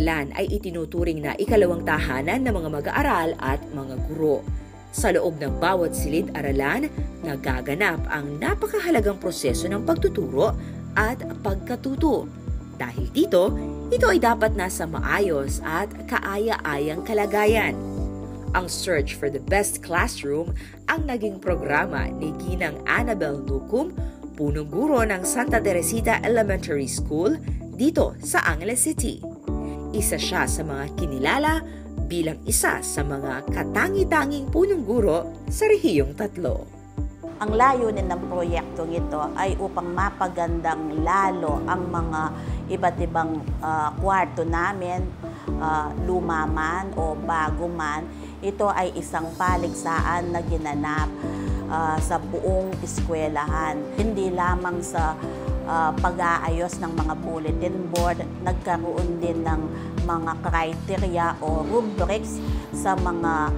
paaralan ay itinuturing na ikalawang tahanan ng mga mag-aaral at mga guro. Sa loob ng bawat silid-aralan, nagaganap ang napakahalagang proseso ng pagtuturo at pagkatuto. Dahil dito, ito ay dapat nasa maayos at kaaya-ayang kalagayan. Ang Search for the Best Classroom ang naging programa ni Ginang Annabel Lucum, punong guro ng Santa Teresita Elementary School dito sa Angeles City. Isa siya sa mga kinilala bilang isa sa mga katangi-tanging punong guro sa Rehiyong 3. Ang layunin ng proyektong ito ay upang mapagandang lalo ang mga iba't ibang kwarto namin, luma man o bago man. Ito ay isang paligsahan na ginanap sa buong eskwelahan. Hindi lamang sa pag-aayos ng mga bulletin board, nagkaroon din ng mga criteria o rubrics sa mga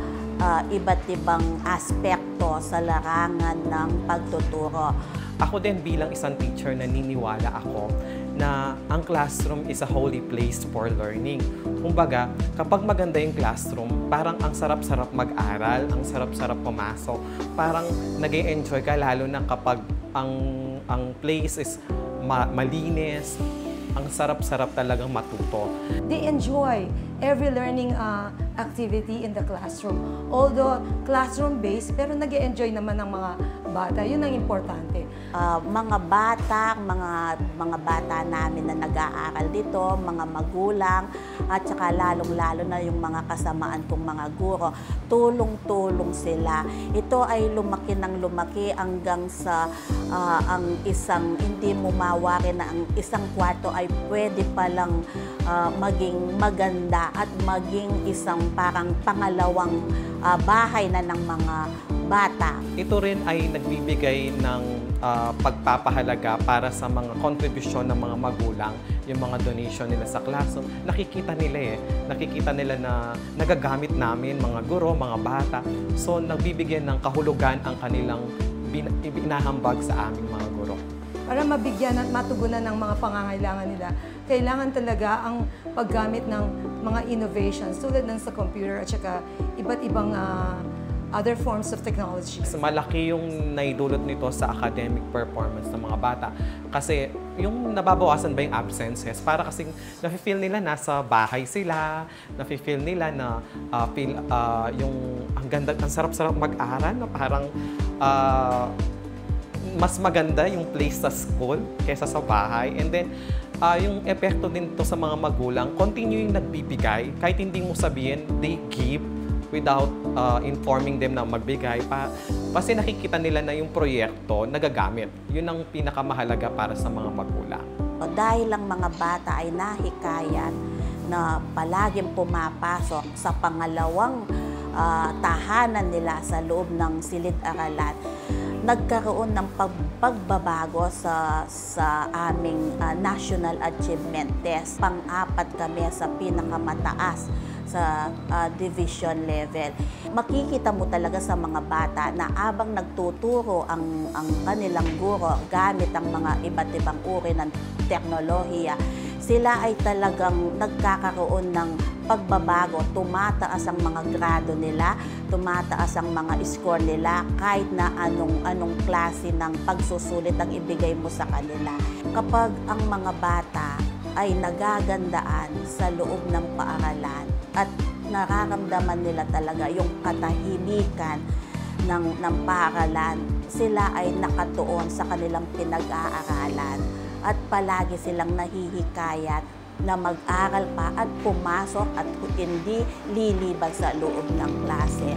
iba't ibang aspekto sa larangan ng pagtuturo. Ako din bilang isang teacher, naniniwala ako na ang classroom is a holy place for learning. Kumbaga, kapag maganda yung classroom, parang ang sarap-sarap mag-aral, ang sarap-sarap pumasok, parang nag-e-enjoy ka lalo na kapag ang place is malinis, ang sarap-sarap talagang matuto. They enjoy every learning activity in the classroom. Although classroom-based, pero nag-e-enjoy naman ng mga bata. Yun ang importante. Mga bata namin na nag-aaral dito, mga magulang, at saka lalong-lalo na yung mga kasamaan kong mga guro, tulong-tulong sila. Ito ay lumaki ng lumaki hanggang sa ang isang, hindi mo mawari na ang isang kwarto ay pwede palang maging maganda at maging isang parang pangalawang bahay na ng mga bata. Ito rin ay nagbibigay ng pagpapahalaga para sa mga kontribusyon ng mga magulang, yung mga donation nila sa classroom. Nakikita nila na nagagamit namin, mga guro, mga bata. So, nagbibigyan ng kahulugan ang kanilang binahambag sa aming mga guro. Para mabigyan at matugunan ng mga pangangailangan nila, kailangan talaga ang paggamit ng mga innovations tulad ng sa computer at saka iba't ibang other forms of technology. Malaki yung naidulot nito sa academic performance ng mga bata. Kasi yung nababawasan ba yung absences, para kasing nafe-feel nila nasa bahay sila, nafe-feel nila na yung ang ganda, ang sarap-sarap mag-aral, na parang mas maganda yung place sa school kaysa sa bahay. And then, yung epekto din to sa mga magulang, continue yung nagbibigay, kahit hindi mo sabihin, they give without informing them na magbigay pa. Kasi nakikita nila na yung proyekto nagagamit. Yun ang pinakamahalaga para sa mga magulang. Dahil ang mga bata ay nahikayat na palaging pumapasok sa pangalawang tahanan nila sa loob ng silid-aralan, nagkaroon ng pagbabago sa aming National Achievement Test. Pang-4 kami sa pinakamataas sa division level. Makikita mo talaga sa mga bata na abang nagtuturo ang kanilang guro gamit ang mga iba't ibang uri ng teknolohiya, sila ay talagang nagkakaroon ng pagbabago, tumataas ang mga grado nila, tumataas ang mga score nila kahit na anong klase ng pagsusulit ang ibigay mo sa kanila. Kapag ang mga bata ay nagagandaan sa loob ng paaralan at nararamdaman nila talaga yung katahimikan ng paaralan, sila ay nakatuon sa kanilang pinag-aaralan at palagi silang nahihikayat na mag-aral pa at pumasok at hindi lilibag sa loob ng klase.